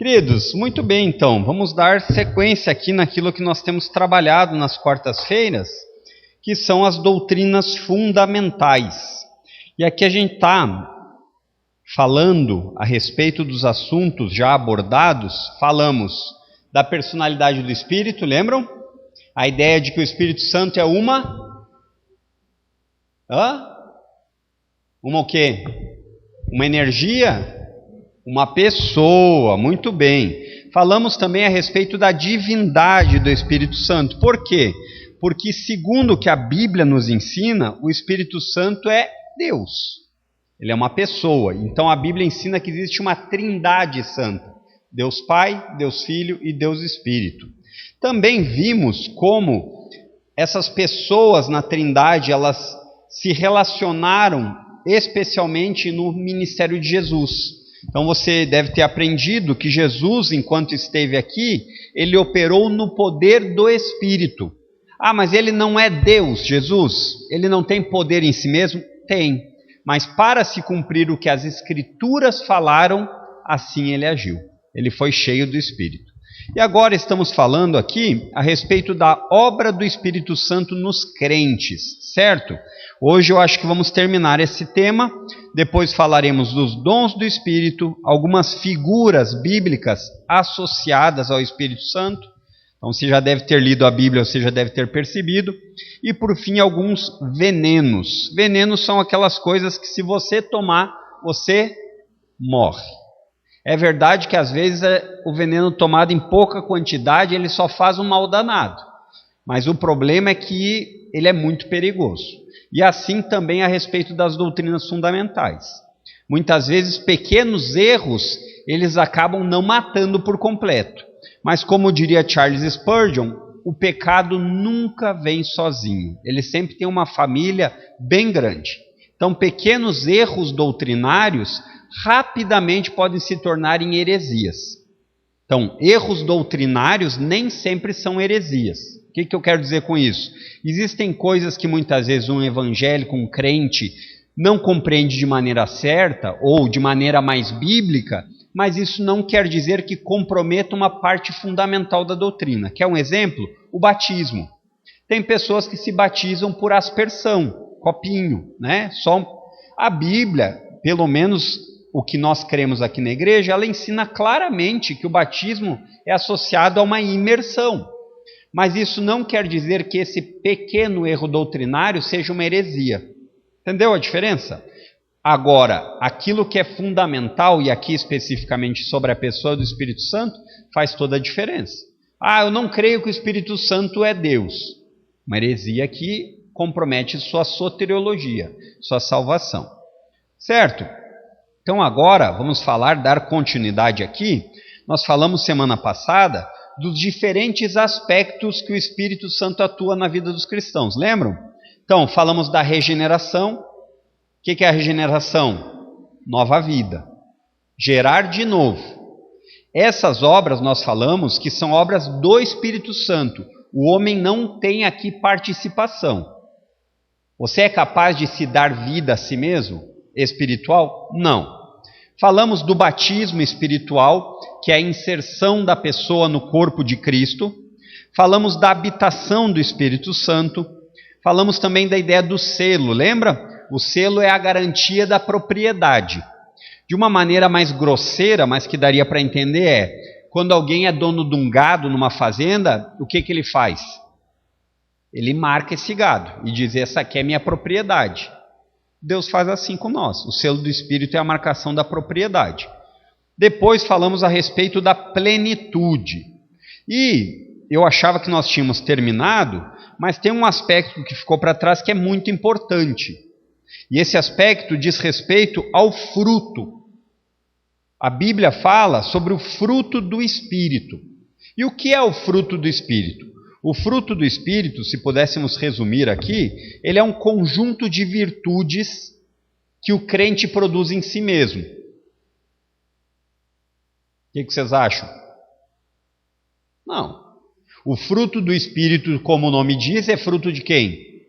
Queridos, muito bem então, vamos dar sequência aqui naquilo que nós temos trabalhado nas quartas-feiras, que são as doutrinas fundamentais. E aqui a gente está falando a respeito dos assuntos já abordados, falamos da personalidade do Espírito, lembram? A ideia de que o Espírito Santo é uma o quê? Uma energia? Uma pessoa, muito bem. Falamos também a respeito da divindade do Espírito Santo. Por quê? Porque segundo o que a Bíblia nos ensina, o Espírito Santo é Deus. Ele é uma pessoa. Então a Bíblia ensina que existe uma trindade santa. Deus Pai, Deus Filho e Deus Espírito. Também vimos como essas pessoas na trindade, elas se relacionaram especialmente no ministério de Jesus. Então você deve ter aprendido que Jesus, enquanto esteve aqui, ele operou no poder do Espírito. Mas ele não é Deus, Jesus? Ele não tem poder em si mesmo? Tem. Mas para se cumprir o que as Escrituras falaram, assim ele agiu. Ele foi cheio do Espírito. E agora estamos falando aqui a respeito da obra do Espírito Santo nos crentes, certo? Hoje eu acho que vamos terminar esse tema, depois falaremos dos dons do Espírito, algumas figuras bíblicas associadas ao Espírito Santo, então você já deve ter lido a Bíblia, você já deve ter percebido, e por fim alguns venenos. Venenos são aquelas coisas que se você tomar, você morre. É verdade que às vezes o veneno tomado em pouca quantidade, ele só faz um mal danado, mas o problema é que ele é muito perigoso. E assim também a respeito das doutrinas fundamentais. Muitas vezes pequenos erros, eles acabam não matando por completo. Mas como diria Charles Spurgeon, o pecado nunca vem sozinho. Ele sempre tem uma família bem grande. Então pequenos erros doutrinários rapidamente podem se tornar em heresias. Então erros doutrinários nem sempre são heresias. O que eu quero dizer com isso? Existem coisas que muitas vezes um evangélico, um crente, não compreende de maneira certa ou de maneira mais bíblica, mas isso não quer dizer que comprometa uma parte fundamental da doutrina. Quer um exemplo? O batismo. Tem pessoas que se batizam por aspersão, copinho, né? Só a Bíblia, pelo menos o que nós cremos aqui na igreja, ela ensina claramente que o batismo é associado a uma imersão. Mas isso não quer dizer que esse pequeno erro doutrinário seja uma heresia. Entendeu a diferença? Agora, aquilo que é fundamental, e aqui especificamente sobre a pessoa do Espírito Santo, faz toda a diferença. Eu não creio que o Espírito Santo é Deus. Uma heresia que compromete sua soteriologia, sua salvação. Certo? Então agora vamos dar continuidade aqui. Nós falamos semana passada dos diferentes aspectos que o Espírito Santo atua na vida dos cristãos, lembram? Então, falamos da regeneração. O que é a regeneração? Nova vida. Gerar de novo. Essas obras nós falamos que são obras do Espírito Santo. O homem não tem aqui participação. Você é capaz de se dar vida a si mesmo? Espiritual? Não. Falamos do batismo espiritual, que é a inserção da pessoa no corpo de Cristo. Falamos da habitação do Espírito Santo. Falamos também da ideia do selo, lembra? O selo é a garantia da propriedade. De uma maneira mais grosseira, mas que daria para entender quando alguém é dono de um gado numa fazenda, o que ele faz? Ele marca esse gado e diz, essa aqui é minha propriedade. Deus faz assim com nós. O selo do Espírito é a marcação da propriedade. Depois falamos a respeito da plenitude. E eu achava que nós tínhamos terminado, mas tem um aspecto que ficou para trás que é muito importante. E esse aspecto diz respeito ao fruto. A Bíblia fala sobre o fruto do Espírito. E o que é o fruto do Espírito? O fruto do Espírito, se pudéssemos resumir aqui, ele é um conjunto de virtudes que o crente produz em si mesmo. O que vocês acham? Não. O fruto do Espírito, como o nome diz, é fruto de quem?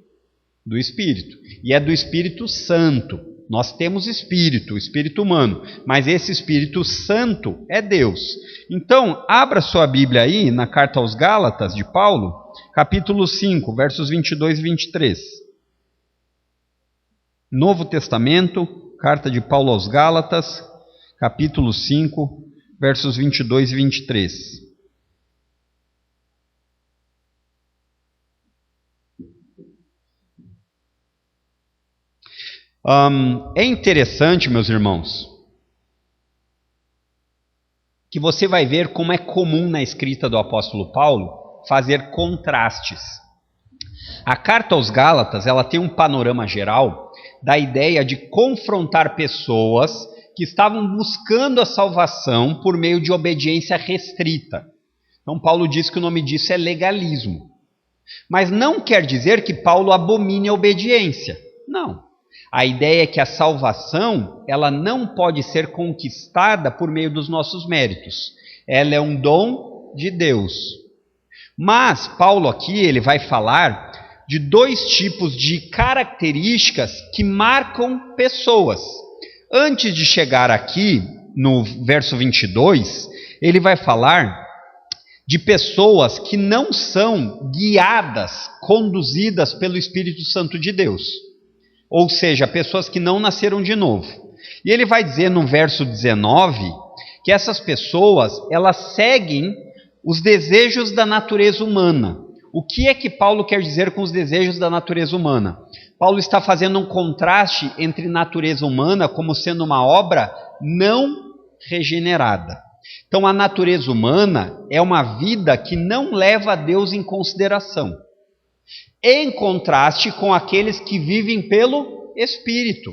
Do Espírito. E é do Espírito Santo. Nós temos espírito, espírito humano, mas esse Espírito Santo é Deus. Então, abra sua Bíblia aí na carta aos Gálatas de Paulo, capítulo 5, versos 22 e 23. Novo Testamento, carta de Paulo aos Gálatas, capítulo 5, versos 22 e 23. É interessante, meus irmãos, que você vai ver como é comum na escrita do apóstolo Paulo fazer contrastes. A carta aos Gálatas, ela tem um panorama geral da ideia de confrontar pessoas que estavam buscando a salvação por meio de obediência restrita. Então Paulo diz que o nome disso é legalismo. Mas não quer dizer que Paulo abomine a obediência. Não. A ideia é que a salvação, ela não pode ser conquistada por meio dos nossos méritos. Ela é um dom de Deus. Mas Paulo aqui, ele vai falar de dois tipos de características que marcam pessoas. Antes de chegar aqui, no verso 22, ele vai falar de pessoas que não são guiadas, conduzidas pelo Espírito Santo de Deus. Ou seja, pessoas que não nasceram de novo. E ele vai dizer no verso 19 que essas pessoas, elas seguem os desejos da natureza humana. O que é que Paulo quer dizer com os desejos da natureza humana? Paulo está fazendo um contraste entre natureza humana como sendo uma obra não regenerada. Então a natureza humana é uma vida que não leva a Deus em consideração. Em contraste com aqueles que vivem pelo Espírito.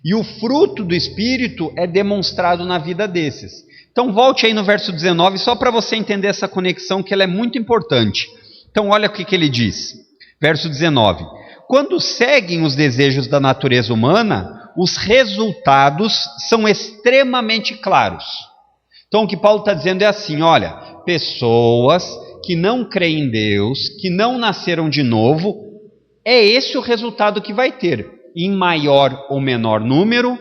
E o fruto do Espírito é demonstrado na vida desses. Então volte aí no verso 19, só para você entender essa conexão, que ela é muito importante. Então olha o que ele diz. Verso 19. Quando seguem os desejos da natureza humana, os resultados são extremamente claros. Então o que Paulo está dizendo é assim, olha, pessoas que não creem em Deus, que não nasceram de novo, é esse o resultado que vai ter, em maior ou menor número,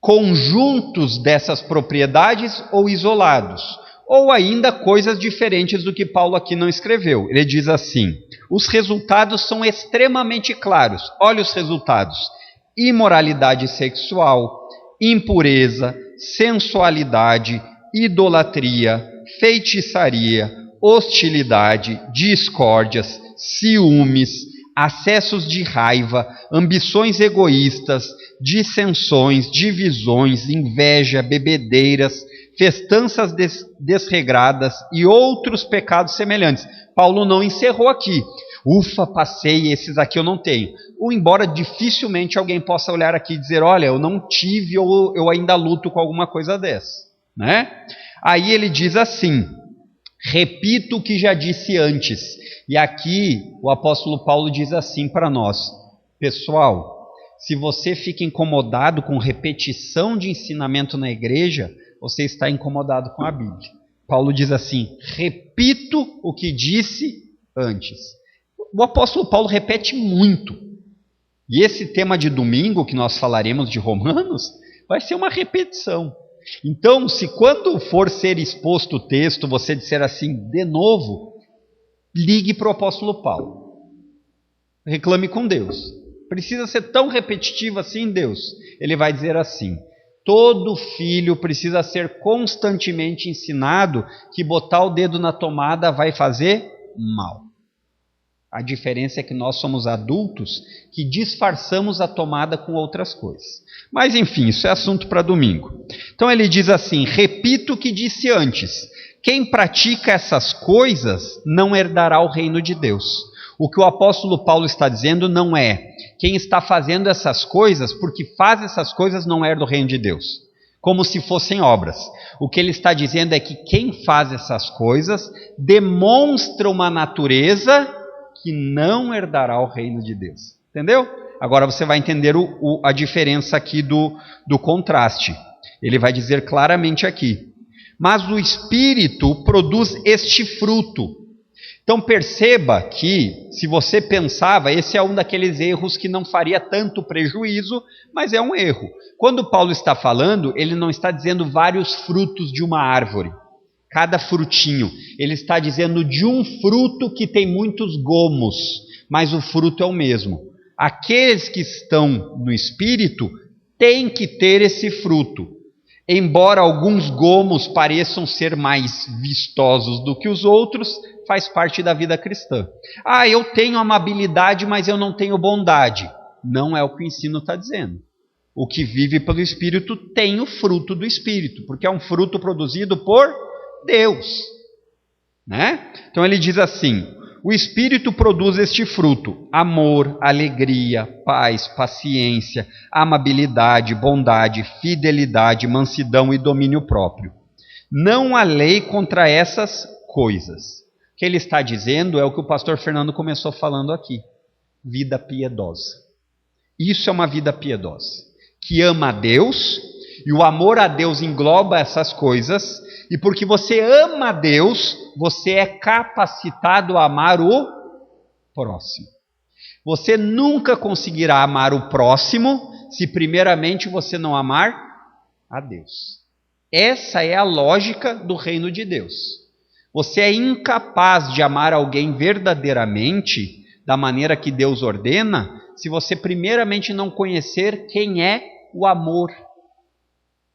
conjuntos dessas propriedades ou isolados, ou ainda coisas diferentes do que Paulo aqui não escreveu. Ele diz assim, os resultados são extremamente claros. Olha os resultados: imoralidade sexual, impureza, sensualidade, idolatria, feitiçaria, hostilidade, discórdias, ciúmes, acessos de raiva, ambições egoístas, dissensões, divisões, inveja, bebedeiras, festanças desregradas e outros pecados semelhantes. Paulo não encerrou aqui. Ufa, passei, esses aqui eu não tenho. Ou embora dificilmente alguém possa olhar aqui e dizer, olha, eu não tive ou eu ainda luto com alguma coisa dessa, né? Aí ele diz assim, repito o que já disse antes. E aqui o apóstolo Paulo diz assim para nós, pessoal, se você fica incomodado com repetição de ensinamento na igreja, você está incomodado com a Bíblia. Paulo diz assim, repito o que disse antes. O apóstolo Paulo repete muito. E esse tema de domingo, que nós falaremos de Romanos, vai ser uma repetição. Então, se quando for ser exposto o texto, você disser assim, de novo, ligue para o apóstolo Paulo. Reclame com Deus. Precisa ser tão repetitivo assim, Deus? Ele vai dizer assim, todo filho precisa ser constantemente ensinado que botar o dedo na tomada vai fazer mal. A diferença é que nós somos adultos que disfarçamos a tomada com outras coisas. Mas enfim, isso é assunto para domingo. Então ele diz assim, repito o que disse antes, quem pratica essas coisas não herdará o reino de Deus. O que o apóstolo Paulo está dizendo não é, quem está fazendo essas coisas, porque faz essas coisas não herda o reino de Deus, como se fossem obras. O que ele está dizendo é que quem faz essas coisas demonstra uma natureza que não herdará o reino de Deus. Entendeu? Agora você vai entender a diferença aqui do contraste. Ele vai dizer claramente aqui. Mas o Espírito produz este fruto. Então perceba que, se você pensava, esse é um daqueles erros que não faria tanto prejuízo, mas é um erro. Quando Paulo está falando, ele não está dizendo vários frutos de uma árvore, cada frutinho. Ele está dizendo de um fruto que tem muitos gomos, mas o fruto é o mesmo. Aqueles que estão no Espírito têm que ter esse fruto. Embora alguns gomos pareçam ser mais vistosos do que os outros, faz parte da vida cristã. Eu tenho amabilidade, mas eu não tenho bondade. Não é o que o ensino está dizendo. O que vive pelo Espírito tem o fruto do Espírito, porque é um fruto produzido por Deus. Né? Então ele diz assim: o Espírito produz este fruto: amor, alegria, paz, paciência, amabilidade, bondade, fidelidade, mansidão e domínio próprio. Não há lei contra essas coisas. O que ele está dizendo é o que o pastor Fernando começou falando aqui: vida piedosa. Isso é uma vida piedosa, que ama a Deus, e o amor a Deus engloba essas coisas, e porque você ama a Deus, você é capacitado a amar o próximo. Você nunca conseguirá amar o próximo se primeiramente você não amar a Deus. Essa é a lógica do reino de Deus. Você é incapaz de amar alguém verdadeiramente, da maneira que Deus ordena, se você primeiramente não conhecer quem é o amor.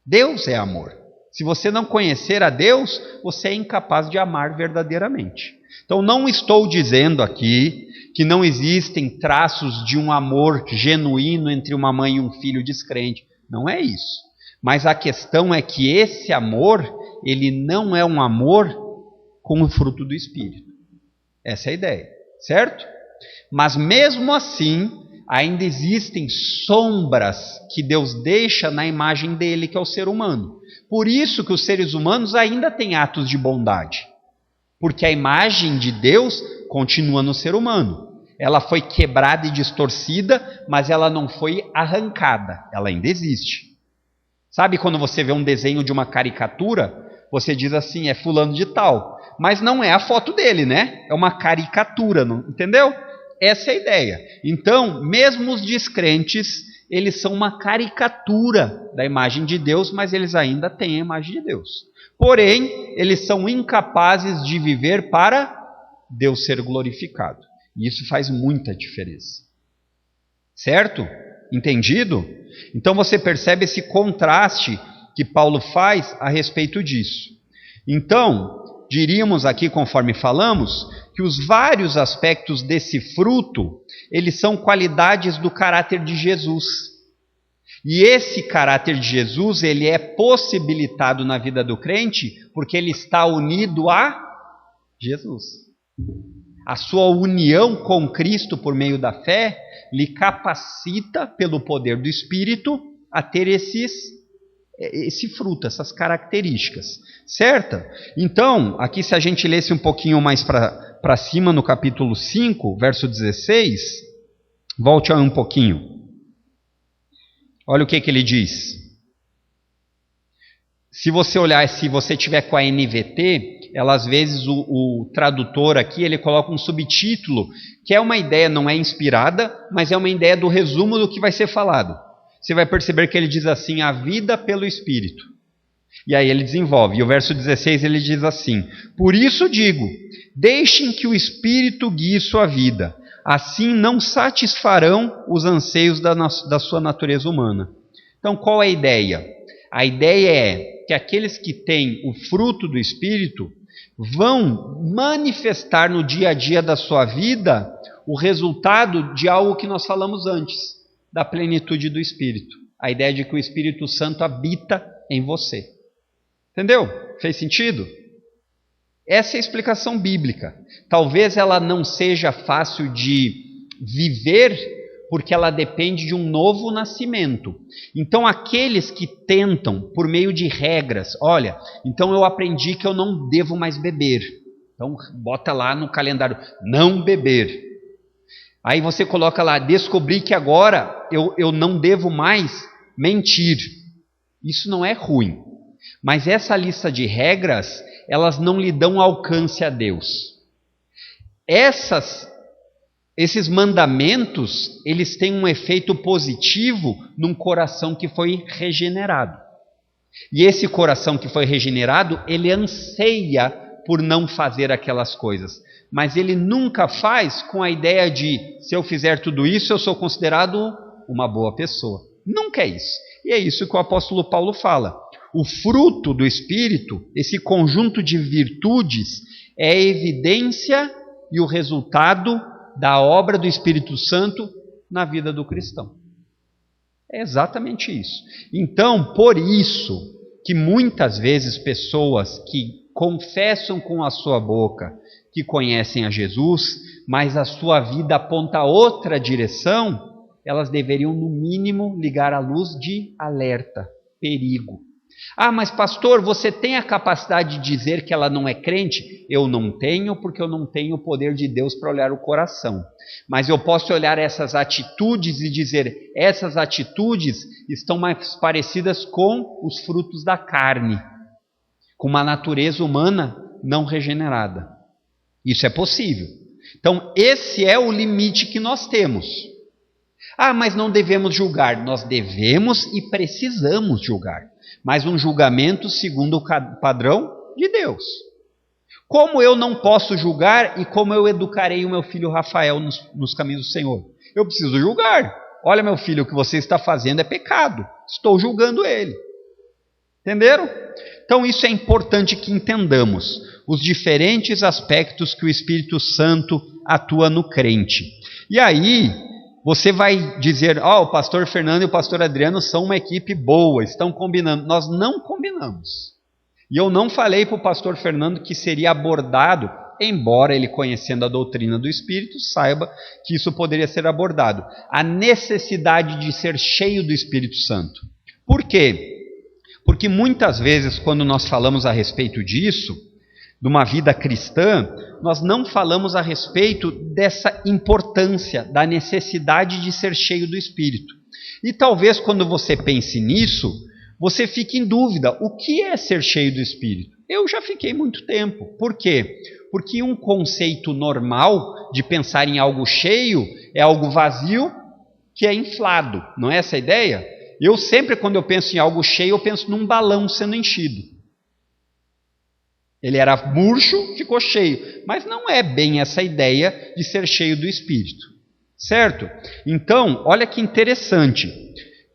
Deus é amor. Se você não conhecer a Deus, você é incapaz de amar verdadeiramente. Então não estou dizendo aqui que não existem traços de um amor genuíno entre uma mãe e um filho descrente. Não é isso. Mas a questão é que esse amor, ele não é um amor com o fruto do Espírito. Essa é a ideia, certo? Mas mesmo assim, ainda existem sombras que Deus deixa na imagem dele, que é o ser humano. Por isso que os seres humanos ainda têm atos de bondade. Porque a imagem de Deus continua no ser humano. Ela foi quebrada e distorcida, mas ela não foi arrancada. Ela ainda existe. Sabe quando você vê um desenho de uma caricatura, você diz assim, é fulano de tal. Mas não é a foto dele, né? É uma caricatura, não, entendeu? Essa é a ideia. Então, mesmo os descrentes, eles são uma caricatura da imagem de Deus, mas eles ainda têm a imagem de Deus. Porém, eles são incapazes de viver para Deus ser glorificado. E isso faz muita diferença. Certo? Entendido? Então você percebe esse contraste que Paulo faz a respeito disso. Então, diríamos aqui, conforme falamos, que os vários aspectos desse fruto, eles são qualidades do caráter de Jesus. E esse caráter de Jesus, ele é possibilitado na vida do crente, porque ele está unido a Jesus. A sua união com Cristo por meio da fé, lhe capacita, pelo poder do Espírito, a ter esse fruto, essas características, certo? Então, aqui se a gente lesse um pouquinho mais para cima, no capítulo 5, verso 16, volte um pouquinho. Olha o que ele diz. Se você olhar, se você tiver com a NVT, ela às vezes o tradutor aqui, ele coloca um subtítulo, que é uma ideia, não é inspirada, mas é uma ideia do resumo do que vai ser falado. Você vai perceber que ele diz assim, a vida pelo Espírito. E aí ele desenvolve, e o verso 16 ele diz assim, por isso digo, deixem que o Espírito guie sua vida, assim não satisfarão os anseios da sua natureza humana. Então qual é a ideia? A ideia é que aqueles que têm o fruto do Espírito vão manifestar no dia a dia da sua vida o resultado de algo que nós falamos antes, da plenitude do Espírito. A ideia de que o Espírito Santo habita em você. Entendeu? Fez sentido? Essa é a explicação bíblica. Talvez ela não seja fácil de viver, porque ela depende de um novo nascimento. Então, aqueles que tentam, por meio de regras, olha, então eu aprendi que eu não devo mais beber. Então, bota lá no calendário, não beber. Aí você coloca lá, descobri que agora eu não devo mais mentir. Isso não é ruim. Mas essa lista de regras, elas não lhe dão alcance a Deus. esses mandamentos, eles têm um efeito positivo num coração que foi regenerado. E esse coração que foi regenerado, ele anseia por não fazer aquelas coisas. Mas ele nunca faz com a ideia de, se eu fizer tudo isso, eu sou considerado uma boa pessoa. Nunca é isso. E é isso que o apóstolo Paulo fala. O fruto do Espírito, esse conjunto de virtudes, é a evidência e o resultado da obra do Espírito Santo na vida do cristão. É exatamente isso. Então, por isso que muitas vezes pessoas que confessam com a sua boca que conhecem a Jesus, mas a sua vida aponta outra direção, elas deveriam, no mínimo, ligar a luz de alerta, perigo. Ah, mas pastor, você tem a capacidade de dizer que ela não é crente? Eu não tenho, porque eu não tenho o poder de Deus para olhar o coração. Mas eu posso olhar essas atitudes e dizer, essas atitudes estão mais parecidas com os frutos da carne, com uma natureza humana não regenerada. Isso é possível. Então, esse é o limite que nós temos. Ah, mas não devemos julgar. Nós devemos e precisamos julgar. Mas um julgamento segundo o padrão de Deus. Como eu não posso julgar e como eu educarei o meu filho Rafael nos caminhos do Senhor? Eu preciso julgar. Olha, meu filho, o que você está fazendo é pecado. Estou julgando ele. Entenderam? Então isso é importante que entendamos. Os diferentes aspectos que o Espírito Santo atua no crente. E aí, você vai dizer, o pastor Fernando e o pastor Adriano são uma equipe boa, estão combinando. Nós não combinamos. E eu não falei para o pastor Fernando que seria abordado, embora ele conhecendo a doutrina do Espírito, saiba que isso poderia ser abordado. A necessidade de ser cheio do Espírito Santo. Por quê? Porque muitas vezes, quando nós falamos a respeito disso, de uma vida cristã, nós não falamos a respeito dessa importância, da necessidade de ser cheio do Espírito. E talvez quando você pense nisso, você fique em dúvida, o que é ser cheio do Espírito? Eu já fiquei muito tempo. Por quê? Porque um conceito normal de pensar em algo cheio é algo vazio que é inflado. Não é essa a ideia? Eu sempre, quando eu penso em algo cheio, eu penso num balão sendo enchido. Ele era murcho, ficou cheio. Mas não é bem essa ideia de ser cheio do Espírito. Certo? Então, olha que interessante.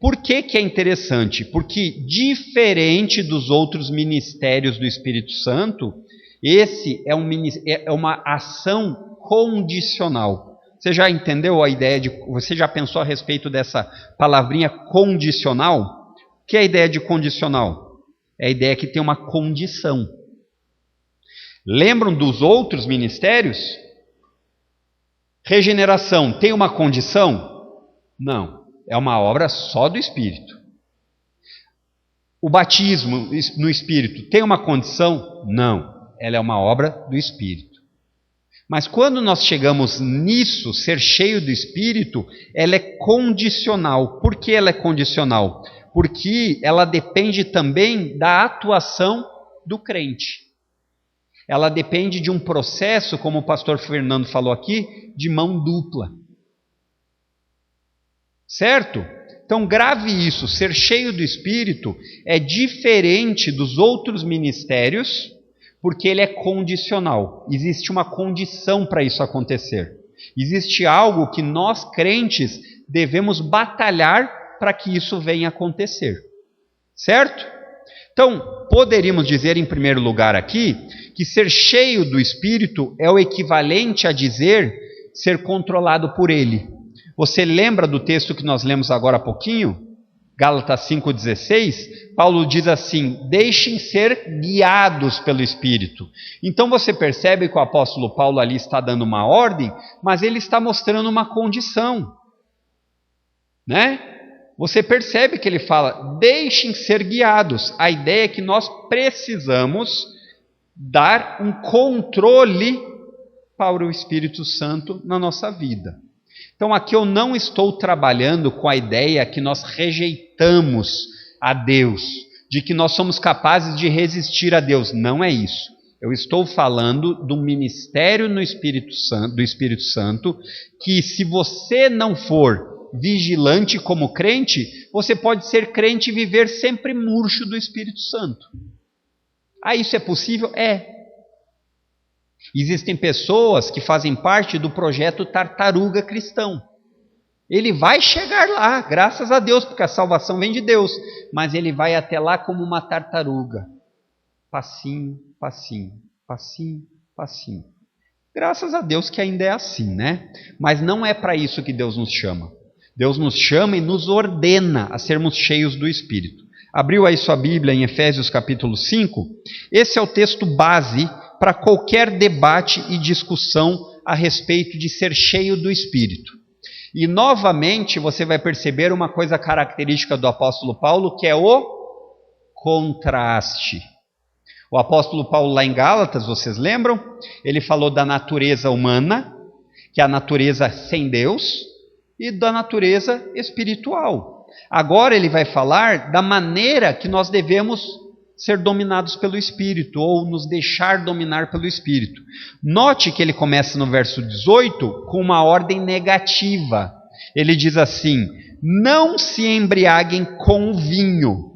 Por que é interessante? Porque, diferente dos outros ministérios do Espírito Santo, esse é uma ação condicional. Você já entendeu a ideia você já pensou a respeito dessa palavrinha condicional? O que é a ideia de condicional? É a ideia que tem uma condição. Lembram dos outros ministérios? Regeneração tem uma condição? Não, é uma obra só do Espírito. O batismo no Espírito tem uma condição? Não, ela é uma obra do Espírito. Mas quando nós chegamos nisso, ser cheio do Espírito, ela é condicional. Por que ela é condicional? Porque ela depende também da atuação do crente. Ela depende de um processo, como o pastor Fernando falou aqui, de mão dupla. Certo? Então grave isso, ser cheio do Espírito é diferente dos outros ministérios, porque ele é condicional. Existe uma condição para isso acontecer. Existe algo que nós crentes devemos batalhar para que isso venha acontecer. Certo? Então, poderíamos dizer em primeiro lugar aqui, que ser cheio do Espírito é o equivalente a dizer ser controlado por Ele. Você lembra do texto que nós lemos agora há pouquinho? Gálatas 5,16, Paulo diz assim, deixem ser guiados pelo Espírito. Então você percebe que o apóstolo Paulo ali está dando uma ordem, mas ele está mostrando uma condição. Né? Você percebe que ele fala, deixem ser guiados. A ideia é que nós precisamos dar um controle para o Espírito Santo na nossa vida. Então aqui eu não estou trabalhando com a ideia que nós rejeitamos a Deus, de que nós somos capazes de resistir a Deus. Não é isso. Eu estou falando do ministério no do Espírito Santo, que se você não for vigilante como crente, você pode ser crente e viver sempre murcho do Espírito Santo. Ah, isso é possível? É. Existem pessoas que fazem parte do projeto Tartaruga Cristão. Ele vai chegar lá, graças a Deus, porque a salvação vem de Deus, mas ele vai até lá como uma tartaruga. Passinho, passinho, passinho, passinho. Graças a Deus que ainda é assim, né? Mas não é para isso que Deus nos chama. Deus nos chama e nos ordena a sermos cheios do Espírito. Abriu aí sua Bíblia em Efésios capítulo 5? Esse é o texto base para qualquer debate e discussão a respeito de ser cheio do Espírito. E novamente você vai perceber uma coisa característica do apóstolo Paulo, que é o contraste. O apóstolo Paulo lá em Gálatas, vocês lembram? Ele falou da natureza humana, que é a natureza sem Deus, e da natureza espiritual. Agora ele vai falar da maneira que nós devemos ser dominados pelo Espírito, ou nos deixar dominar pelo Espírito. Note que ele começa no verso 18 com uma ordem negativa. Ele diz assim: não se embriaguem com vinho.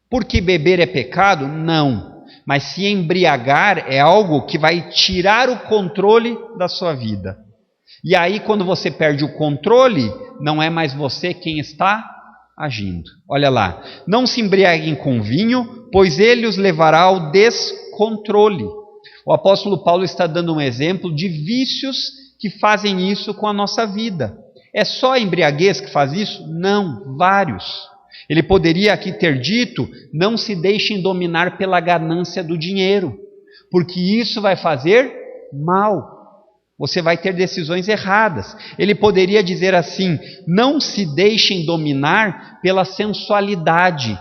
Porque beber é pecado? Não. Mas se embriagar é algo que vai tirar o controle da sua vida. E aí, quando você perde o controle, não é mais você quem está agindo. Olha lá. Não se embriaguem com vinho, pois ele os levará ao descontrole. O apóstolo Paulo está dando um exemplo de vícios que fazem isso com a nossa vida. É só a embriaguez que faz isso? Não, vários. Ele poderia aqui ter dito: não se deixem dominar pela ganância do dinheiro, porque isso vai fazer mal. Você vai ter decisões erradas. Ele poderia dizer assim: não se deixem dominar pela sensualidade.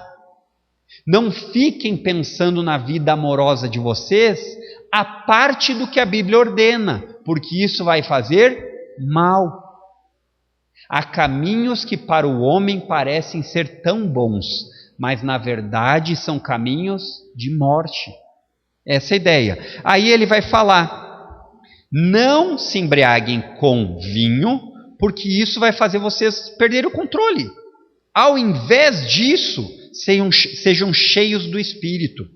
Não fiquem pensando na vida amorosa de vocês a parte do que a Bíblia ordena, porque isso vai fazer mal. Há caminhos que para o homem parecem ser tão bons, mas na verdade são caminhos de morte. Essa é a ideia. Aí ele vai falar: não se embriaguem com vinho, porque isso vai fazer vocês perderem o controle. Ao invés disso, sejam cheios do Espírito.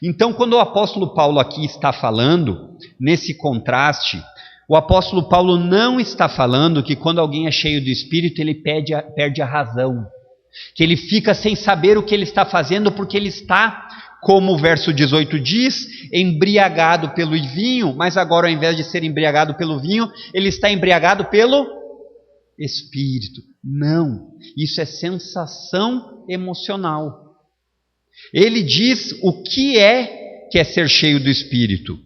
Então, quando o apóstolo Paulo aqui está falando, nesse contraste, o apóstolo Paulo não está falando que quando alguém é cheio do Espírito, ele perde a razão, que ele fica sem saber o que ele está fazendo, porque ele está, como o verso 18 diz, embriagado pelo vinho, mas agora, ao invés de ser embriagado pelo vinho, ele está embriagado pelo Espírito. Não, isso é sensação emocional. Ele diz o que é ser cheio do Espírito: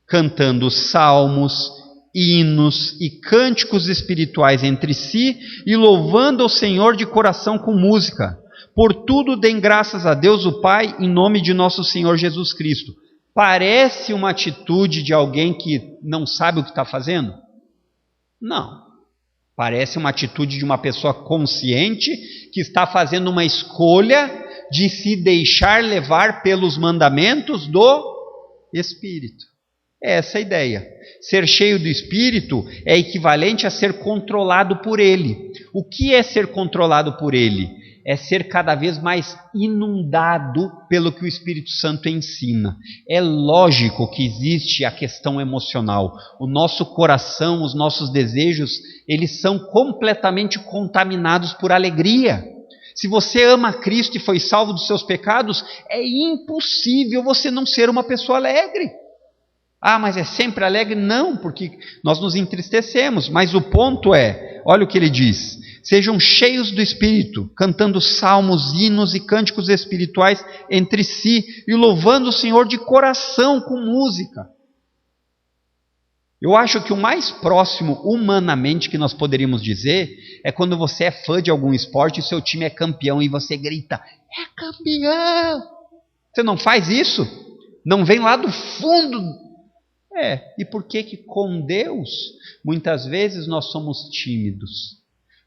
cantando salmos, hinos e cânticos espirituais entre si e louvando ao Senhor de coração com música. Por tudo deem graças a Deus o Pai em nome de nosso Senhor Jesus Cristo. Parece uma atitude de alguém que não sabe o que está fazendo? Não. Parece uma atitude de uma pessoa consciente que está fazendo uma escolha de se deixar levar pelos mandamentos do Espírito. É essa a ideia. Ser cheio do Espírito é equivalente a ser controlado por Ele. O que é ser controlado por Ele? É ser cada vez mais inundado pelo que o Espírito Santo ensina. É lógico que existe a questão emocional. O nosso coração, os nossos desejos, eles são completamente contaminados por alegria. Se você ama Cristo e foi salvo dos seus pecados, é impossível você não ser uma pessoa alegre. Ah, mas é sempre alegre? Não, porque nós nos entristecemos. Mas o ponto é, olha o que ele diz: sejam cheios do Espírito, cantando salmos, hinos e cânticos espirituais entre si e louvando o Senhor de coração com música. Eu acho que o mais próximo humanamente que nós poderíamos dizer é quando você é fã de algum esporte e seu time é campeão e você grita: é campeão! Você não faz isso? Não vem lá do fundo? E por que com Deus muitas vezes nós somos tímidos?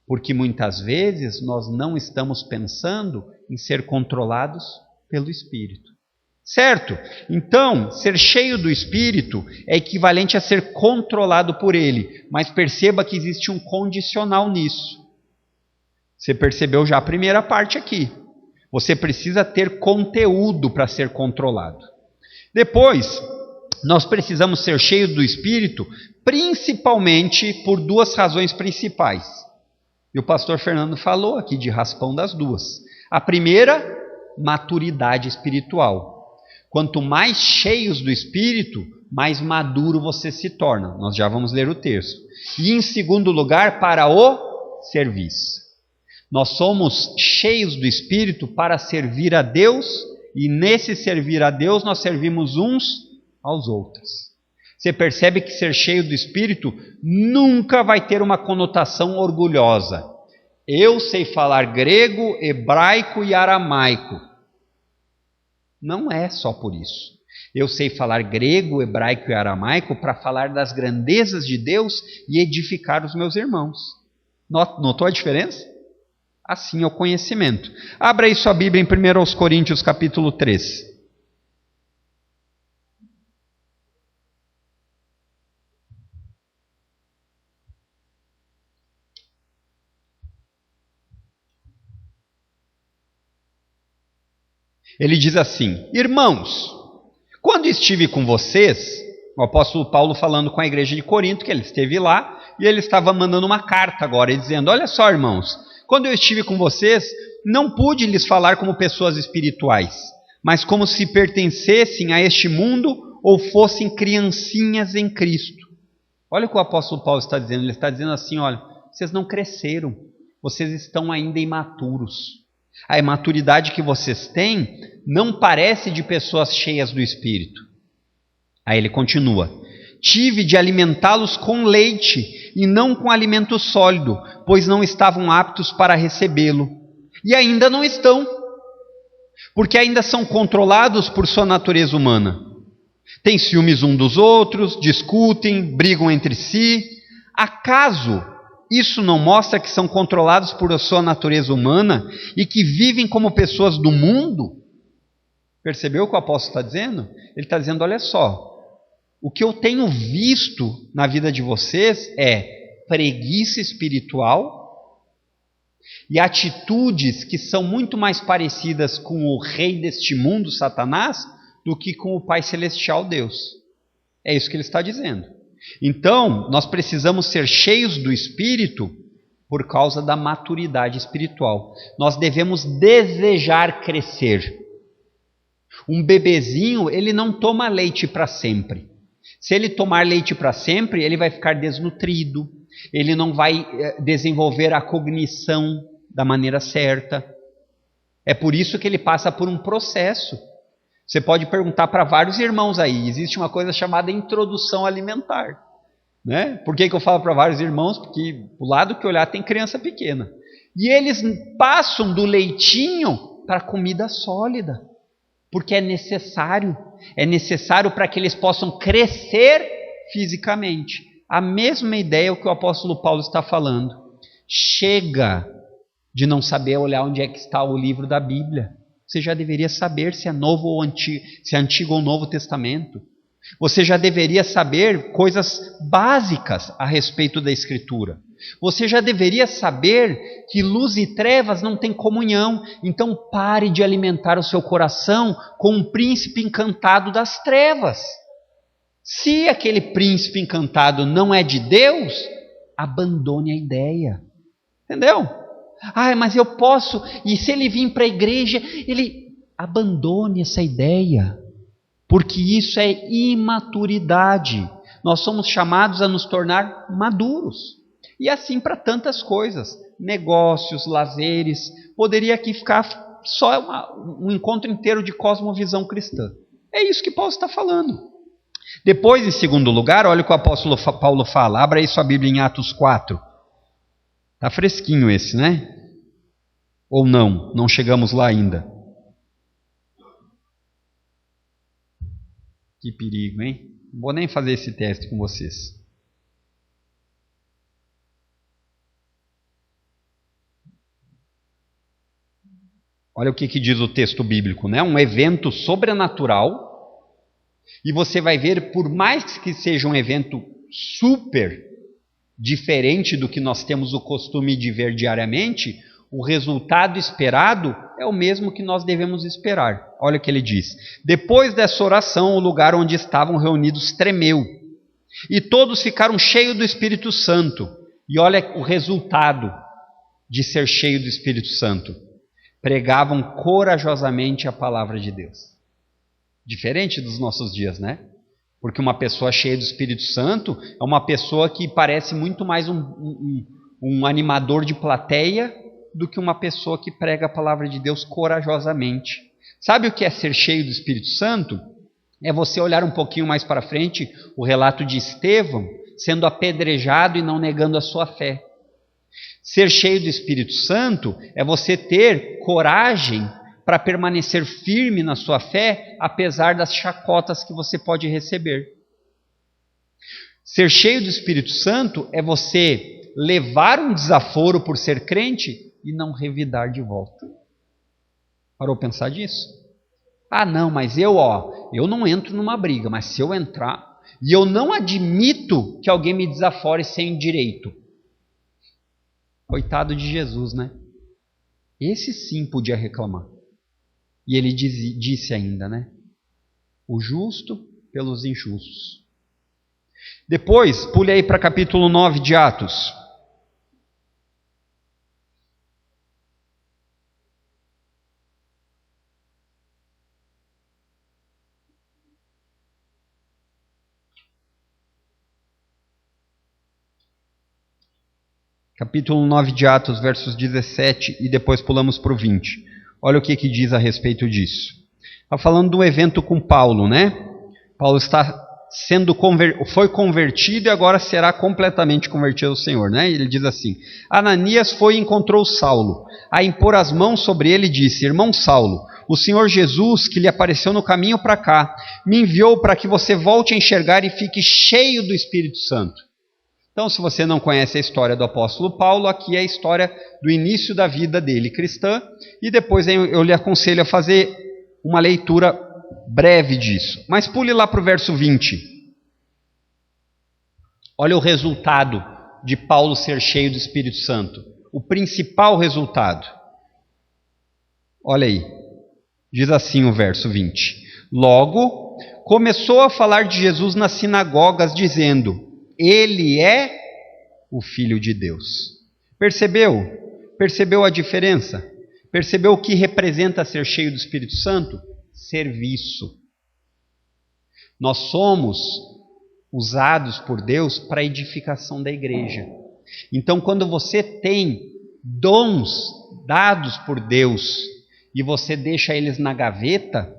Porque muitas vezes nós não estamos pensando em ser controlados pelo Espírito. Certo? Então, ser cheio do Espírito é equivalente a ser controlado por Ele. Mas perceba que existe um condicional nisso. Você percebeu já a primeira parte aqui. Você precisa ter conteúdo para ser controlado. Depois, nós precisamos ser cheios do Espírito, principalmente por duas razões principais. E o pastor Fernando falou aqui de raspão das duas. A primeira, maturidade espiritual. Quanto mais cheios do Espírito, mais maduro você se torna. Nós já vamos ler o texto. E em segundo lugar, para o serviço. Nós somos cheios do Espírito para servir a Deus, e nesse servir a Deus nós servimos uns aos outros. Você percebe que ser cheio do Espírito nunca vai ter uma conotação orgulhosa. Eu sei falar grego, hebraico e aramaico. Não é só por isso. Eu sei falar grego, hebraico e aramaico para falar das grandezas de Deus e edificar os meus irmãos. Notou a diferença? Assim é o conhecimento. Abra aí sua Bíblia em 1 Coríntios capítulo 3. Ele diz assim: irmãos, quando estive com vocês, o apóstolo Paulo falando com a igreja de Corinto, que ele esteve lá, e ele estava mandando uma carta agora, dizendo: olha só, irmãos, quando eu estive com vocês, não pude lhes falar como pessoas espirituais, mas como se pertencessem a este mundo ou fossem criancinhas em Cristo. Olha o que o apóstolo Paulo está dizendo. Ele está dizendo assim: olha, vocês não cresceram, vocês estão ainda imaturos. A imaturidade que vocês têm não parece de pessoas cheias do Espírito. Aí ele continua: tive de alimentá-los com leite e não com alimento sólido, pois não estavam aptos para recebê-lo. E ainda não estão, porque ainda são controlados por sua natureza humana. Têm ciúmes uns dos outros, discutem, brigam entre si. Acaso isso não mostra que são controlados por sua natureza humana e que vivem como pessoas do mundo? Percebeu o que o apóstolo está dizendo? Ele está dizendo: olha só, o que eu tenho visto na vida de vocês é preguiça espiritual e atitudes que são muito mais parecidas com o rei deste mundo, Satanás, do que com o Pai Celestial, Deus. É isso que ele está dizendo. Então, nós precisamos ser cheios do Espírito por causa da maturidade espiritual. Nós devemos desejar crescer. Um bebezinho, ele não toma leite para sempre. Se ele tomar leite para sempre, ele vai ficar desnutrido, ele não vai desenvolver a cognição da maneira certa. É por isso que ele passa por um processo. Você pode perguntar para vários irmãos aí, existe uma coisa chamada introdução alimentar. Né? Por que eu falo para vários irmãos? Porque o lado que olhar tem criança pequena. E eles passam do leitinho para comida sólida. Porque é necessário para que eles possam crescer fisicamente. A mesma ideia é o que o apóstolo Paulo está falando. Chega de não saber olhar onde é que está o livro da Bíblia. Você já deveria saber se é novo ou antigo, se é antigo ou novo testamento. Você já deveria saber coisas básicas a respeito da Escritura. Você já deveria saber que luz e trevas não têm comunhão. Então pare de alimentar o seu coração com um príncipe encantado das trevas. Se aquele príncipe encantado não é de Deus, abandone a ideia. Entendeu? Ah, mas eu posso, e se ele vir para a igreja, ele abandone essa ideia, porque isso é imaturidade. Nós somos chamados a nos tornar maduros, e assim para tantas coisas, negócios, lazeres. Poderia aqui ficar só um encontro inteiro de cosmovisão cristã. É isso que Paulo está falando. Depois, em segundo lugar, olha o que o apóstolo Paulo fala. Abra aí sua Bíblia em Atos 4. Está fresquinho esse, né? Ou não? Não chegamos lá ainda. Que perigo, hein? Não vou nem fazer esse teste com vocês. Olha o que diz o texto bíblico, né? Um evento sobrenatural. E você vai ver, por mais que seja um evento super diferente do que nós temos o costume de ver diariamente, o resultado esperado é o mesmo que nós devemos esperar. Olha o que ele diz. Depois dessa oração, o lugar onde estavam reunidos tremeu, e todos ficaram cheios do Espírito Santo. E olha o resultado de ser cheio do Espírito Santo. Pregavam corajosamente a palavra de Deus. Diferente dos nossos dias, né? Porque uma pessoa cheia do Espírito Santo é uma pessoa que parece muito mais um animador de plateia do que uma pessoa que prega a palavra de Deus corajosamente. Sabe o que é ser cheio do Espírito Santo? É você olhar um pouquinho mais para frente o relato de Estevão sendo apedrejado e não negando a sua fé. Ser cheio do Espírito Santo é você ter coragem para permanecer firme na sua fé, apesar das chacotas que você pode receber. Ser cheio do Espírito Santo é você levar um desaforo por ser crente e não revidar de volta. Parou pensar disso? Ah, não, mas eu não entro numa briga, mas se eu entrar, e eu não admito que alguém me desafore sem direito. Coitado de Jesus, né? Esse sim podia reclamar. E ele disse ainda, né? O justo pelos injustos. Depois, pule aí para capítulo 9 de Atos. Capítulo 9 de Atos, versos 17, e depois pulamos para o 20. Olha o que diz a respeito disso. Está falando do evento com Paulo, né? Paulo foi convertido e agora será completamente convertido ao Senhor, né? Ele diz assim: Ananias foi e encontrou Saulo. A impor as mãos sobre ele, disse: Irmão Saulo, o Senhor Jesus, que lhe apareceu no caminho para cá, me enviou para que você volte a enxergar e fique cheio do Espírito Santo. Então, se você não conhece a história do apóstolo Paulo, aqui é a história do início da vida dele cristã, e depois eu lhe aconselho a fazer uma leitura breve disso. Mas pule lá para o verso 20. Olha o resultado de Paulo ser cheio do Espírito Santo. O principal resultado. Olha aí. Diz assim o verso 20. Logo, começou a falar de Jesus nas sinagogas, dizendo: Ele é o Filho de Deus. Percebeu? Percebeu a diferença? Percebeu o que representa ser cheio do Espírito Santo? Serviço. Nós somos usados por Deus para a edificação da igreja. Então, quando você tem dons dados por Deus e você deixa eles na gaveta,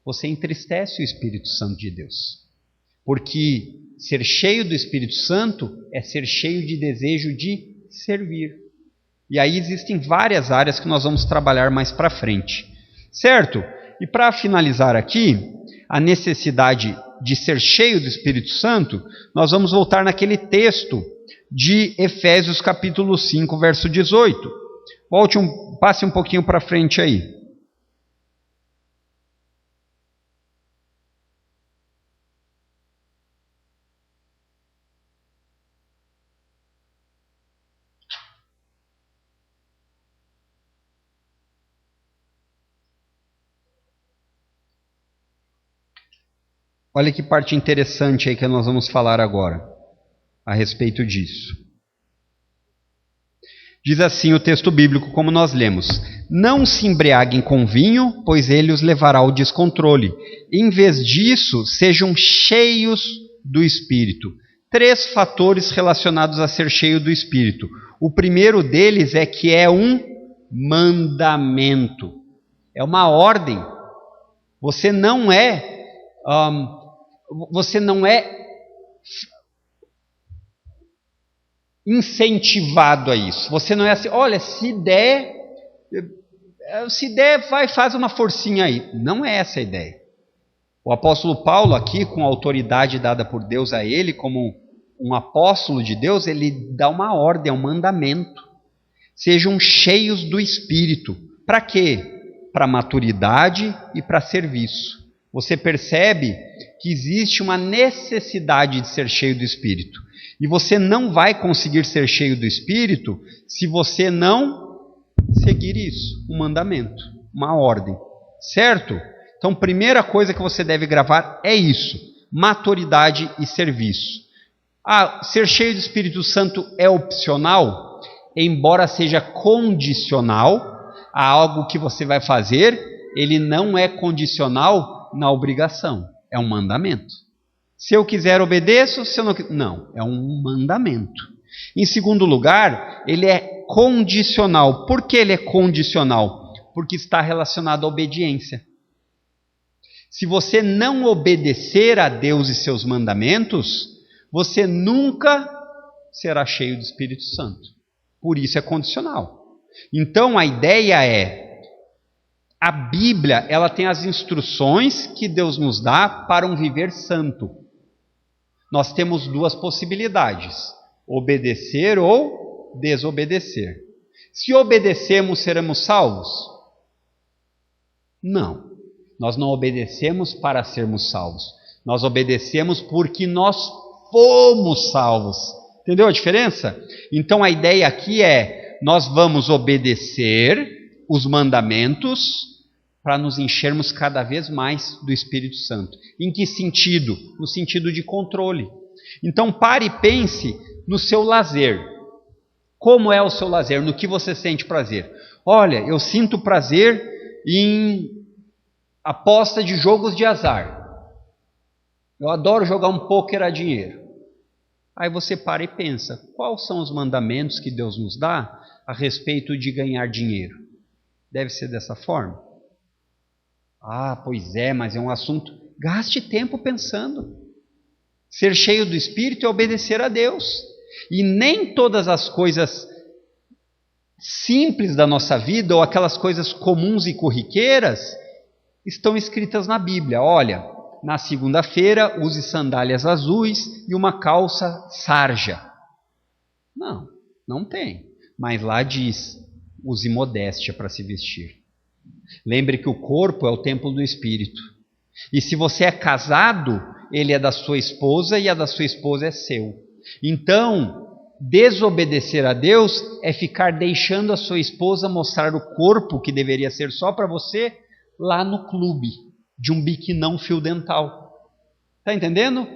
você entristece o Espírito Santo de Deus. Porque ser cheio do Espírito Santo é ser cheio de desejo de servir. E aí existem várias áreas que nós vamos trabalhar mais para frente. Certo? E para finalizar aqui, a necessidade de ser cheio do Espírito Santo, nós vamos voltar naquele texto de Efésios capítulo 5, verso 18. Passe um pouquinho para frente aí. Olha que parte interessante aí que nós vamos falar agora a respeito disso. Diz assim o texto bíblico como nós lemos: Não se embriaguem com vinho, pois ele os levará ao descontrole. Em vez disso, sejam cheios do Espírito. 3 fatores relacionados a ser cheio do Espírito. O primeiro deles é que é um mandamento. É uma ordem. Você não é incentivado a isso. Você não é assim, olha, se der, faz uma forcinha aí. Não é essa a ideia. O apóstolo Paulo aqui, com a autoridade dada por Deus a ele, como um apóstolo de Deus, ele dá uma ordem, um mandamento. Sejam cheios do Espírito. Para quê? para maturidade e para serviço. Você percebe que existe uma necessidade de ser cheio do Espírito. E você não vai conseguir ser cheio do Espírito se você não seguir isso, um mandamento, uma ordem. Certo? Então, primeira coisa que você deve gravar é isso: maturidade e serviço. Ser cheio do Espírito Santo é opcional, embora seja condicional a algo que você vai fazer, ele não é condicional na obrigação, é um mandamento. Se eu quiser, obedeço, se eu não quiser, não, é um mandamento. Em segundo lugar, ele é condicional. Por que ele é condicional? Porque está relacionado à obediência. Se você não obedecer a Deus e seus mandamentos, você nunca será cheio do Espírito Santo. Por isso é condicional. Então a ideia é, a Bíblia, ela tem as instruções que Deus nos dá para um viver santo. Nós temos duas possibilidades: obedecer ou desobedecer. Se obedecemos, seremos salvos? Não. Nós não obedecemos para sermos salvos. Nós obedecemos porque nós fomos salvos. Entendeu a diferença? Então a ideia aqui é, nós vamos obedecer os mandamentos para nos enchermos cada vez mais do Espírito Santo. Em que sentido? No sentido de controle. Então pare e pense no seu lazer. Como é o seu lazer? No que você sente prazer? Olha, eu sinto prazer em aposta de jogos de azar. Eu adoro jogar um pôquer a dinheiro. Aí você para e pensa, quais são os mandamentos que Deus nos dá a respeito de ganhar dinheiro? Deve ser dessa forma? Pois é, mas é um assunto... Gaste tempo pensando. Ser cheio do Espírito é obedecer a Deus. E nem todas as coisas simples da nossa vida, ou aquelas coisas comuns e corriqueiras, estão escritas na Bíblia. Olha, na segunda-feira use sandálias azuis e uma calça sarja. Não, não tem. Mas lá diz, use modéstia para se vestir. Lembre que o corpo é o templo do Espírito. E se você é casado, ele é da sua esposa e a da sua esposa é seu. Então, desobedecer a Deus é ficar deixando a sua esposa mostrar o corpo que deveria ser só para você lá no clube de um biquinão fio dental. Está entendendo?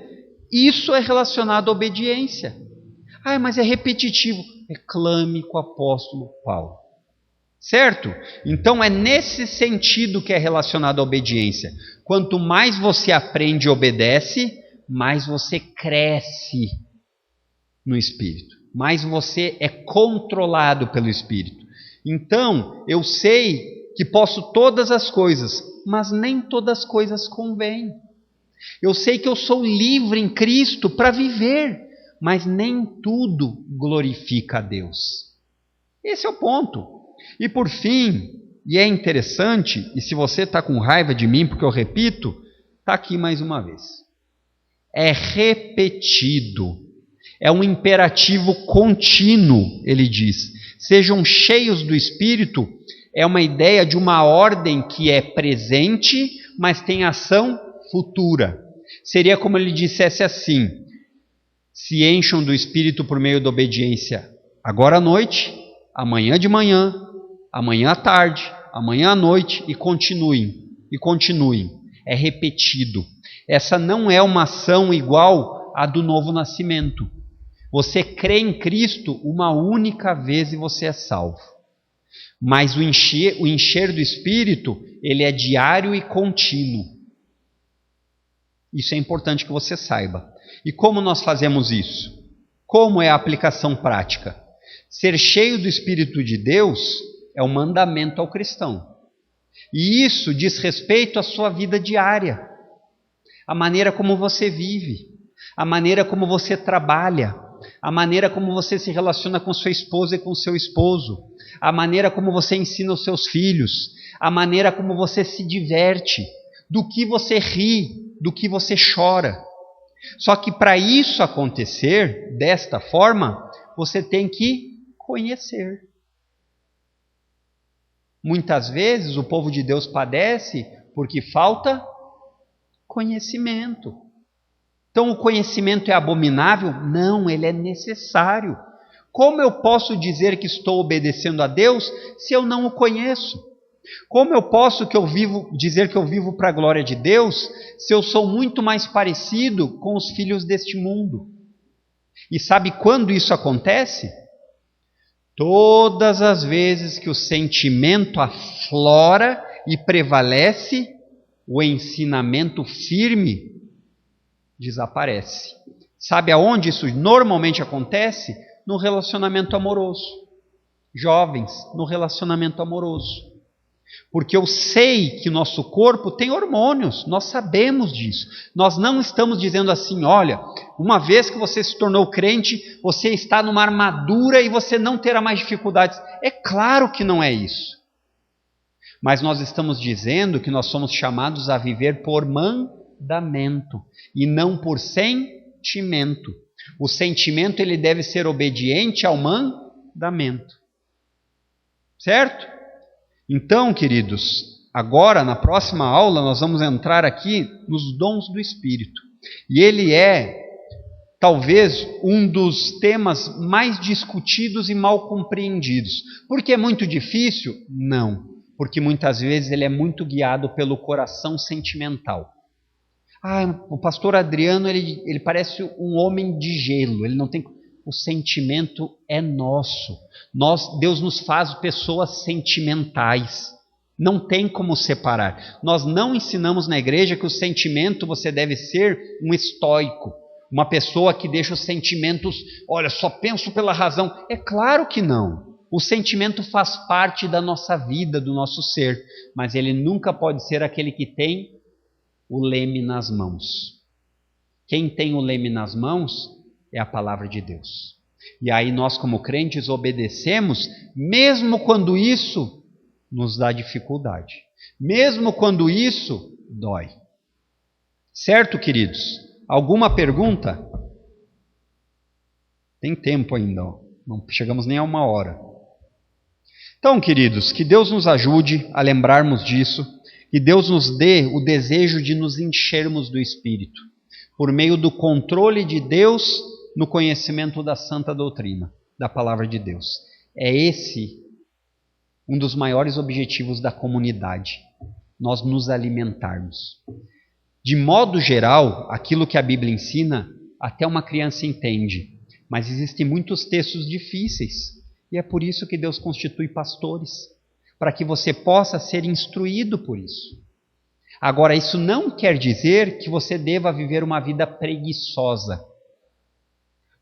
Isso é relacionado à obediência. Mas é repetitivo. Reclame com o apóstolo Paulo. Certo? Então é nesse sentido que é relacionado à obediência. Quanto mais você aprende e obedece, mais você cresce no Espírito. Mais você é controlado pelo Espírito. Então, eu sei que posso todas as coisas, mas nem todas as coisas convêm. Eu sei que eu sou livre em Cristo para viver, mas nem tudo glorifica a Deus. Esse é o ponto. E por fim, e é interessante, e se você está com raiva de mim, porque eu repito, está aqui mais uma vez. É repetido. É um imperativo contínuo, ele diz. Sejam cheios do Espírito, é uma ideia de uma ordem que é presente, mas tem ação futura. Seria como ele dissesse assim: se encham do Espírito por meio da obediência agora à noite, amanhã de manhã, amanhã à tarde, amanhã à noite, e continuem, e continuem. É repetido. Essa não é uma ação igual à do novo nascimento. Você crê em Cristo uma única vez e você é salvo. Mas o encher do Espírito, ele é diário e contínuo. Isso é importante que você saiba. E como nós fazemos isso? Como é a aplicação prática? Ser cheio do Espírito de Deus é um mandamento ao cristão. E isso diz respeito à sua vida diária, a maneira como você vive, a maneira como você trabalha, a maneira como você se relaciona com sua esposa e com seu esposo, a maneira como você ensina os seus filhos, a maneira como você se diverte, do que você ri, do que você chora. Só que para isso acontecer desta forma, você tem que conhecer. Muitas vezes o povo de Deus padece porque falta conhecimento. Então o conhecimento é abominável? Não, ele é necessário. Como eu posso dizer que estou obedecendo a Deus se eu não o conheço? Como eu posso dizer que eu vivo para a glória de Deus se eu sou muito mais parecido com os filhos deste mundo? E sabe quando isso acontece? Todas as vezes que o sentimento aflora e prevalece, o ensinamento firme desaparece. Sabe aonde isso normalmente acontece? No relacionamento amoroso. Jovens, no relacionamento amoroso. Porque eu sei que nosso corpo tem hormônios, nós sabemos disso. Nós não estamos dizendo assim, olha, uma vez que você se tornou crente, você está numa armadura e você não terá mais dificuldades. É claro que não é isso. Mas nós estamos dizendo que nós somos chamados a viver por mandamento e não por sentimento. O sentimento ele deve ser obediente ao mandamento. Certo? Então, queridos, agora na próxima aula nós vamos entrar aqui nos dons do Espírito. E ele é talvez um dos temas mais discutidos e mal compreendidos. Porque é muito difícil? Não. Porque muitas vezes ele é muito guiado pelo coração sentimental. O pastor Adriano, ele parece um homem de gelo, ele não tem... O sentimento é nosso. Deus nos faz pessoas sentimentais. Não tem como separar. Nós não ensinamos na igreja que o sentimento você deve ser um estoico. Uma pessoa que deixa os sentimentos, olha, só penso pela razão. É claro que não. O sentimento faz parte da nossa vida, do nosso ser. Mas ele nunca pode ser aquele que tem o leme nas mãos. Quem tem o leme nas mãos é a palavra de Deus. E aí nós como crentes obedecemos, mesmo quando isso nos dá dificuldade. Mesmo quando isso dói. Certo, queridos? Alguma pergunta? Tem tempo ainda, não chegamos nem a 1 hora. Então, queridos, que Deus nos ajude a lembrarmos disso, que Deus nos dê o desejo de nos enchermos do Espírito, por meio do controle de Deus no conhecimento da santa doutrina, da palavra de Deus. É esse um dos maiores objetivos da comunidade, nós nos alimentarmos. De modo geral, aquilo que a Bíblia ensina, até uma criança entende, mas existem muitos textos difíceis, e é por isso que Deus constitui pastores, para que você possa ser instruído por isso. Agora, isso não quer dizer que você deva viver uma vida preguiçosa,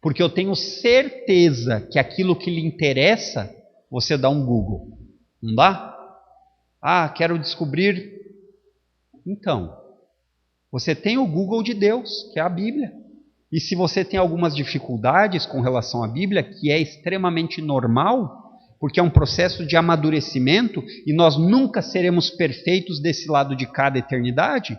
porque eu tenho certeza que aquilo que lhe interessa, você dá um Google. Não dá? Quero descobrir. Então, você tem o Google de Deus, que é a Bíblia. E se você tem algumas dificuldades com relação à Bíblia, que é extremamente normal, porque é um processo de amadurecimento, e nós nunca seremos perfeitos desse lado de cada eternidade,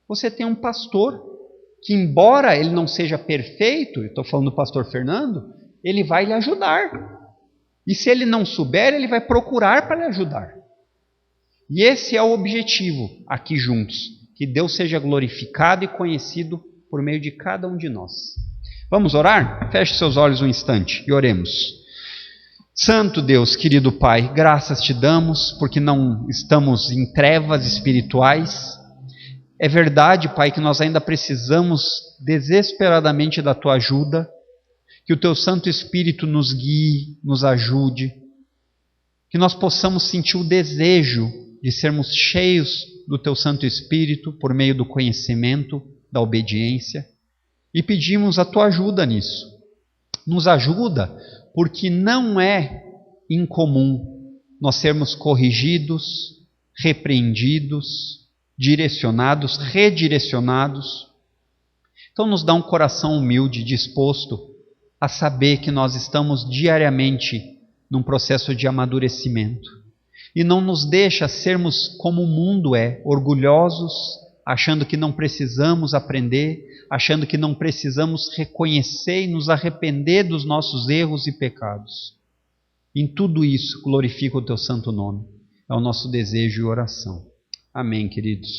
você tem um pastor que, embora ele não seja perfeito, eu estou falando do pastor Fernando, ele vai lhe ajudar. E se ele não souber, ele vai procurar para lhe ajudar. E esse é o objetivo aqui juntos, que Deus seja glorificado e conhecido por meio de cada um de nós. Vamos orar? Feche seus olhos um instante e oremos. Santo Deus, querido Pai, graças te damos porque não estamos em trevas espirituais. É verdade, Pai, que nós ainda precisamos desesperadamente da Tua ajuda, que o Teu Santo Espírito nos guie, nos ajude, que nós possamos sentir o desejo de sermos cheios do Teu Santo Espírito por meio do conhecimento, da obediência, e pedimos a Tua ajuda nisso. Nos ajuda, porque não é incomum nós sermos corrigidos, repreendidos, direcionados, redirecionados. Então nos dá um coração humilde, disposto a saber que nós estamos diariamente num processo de amadurecimento. E não nos deixa sermos como o mundo é, orgulhosos, achando que não precisamos aprender, achando que não precisamos reconhecer e nos arrepender dos nossos erros e pecados. Em tudo isso, glorifica o Teu santo nome. É o nosso desejo e oração. Amém, queridos.